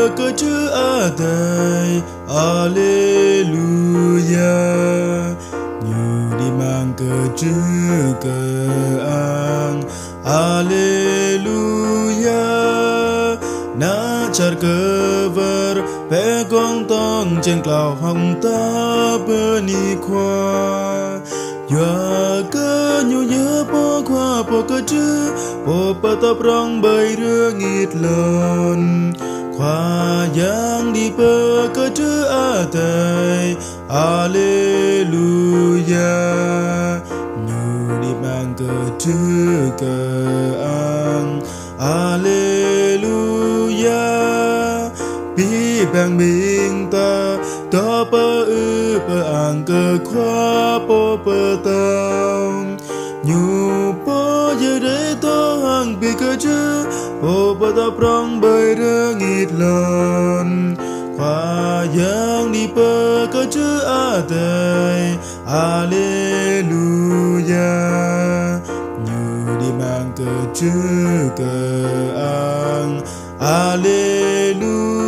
bơ cơ chữ a tay Alleluia như đi mang cơ chữ cơ ang Alleluia na char cơ ver pe con tong trên clouds hồng ta bơ ni khoa Yua cơ nhu nhớ po khoa po cơ chữ po pa tập rong bay rương ít lon khoa yang đi bơ cơ chữ a tay Alleluia như đi mang cơ chữ cơ ang Alleluia bi bang bing ta bơ ư bơ ang cơ khoa po bơ tang nhu po giờ để to hàng bi cơ chữ po bơ tập rong bay rương ít lon khoa yang đi bơ cơ chữ a tay Alleluia như đi mang cơ chữ cơ ang Alleluia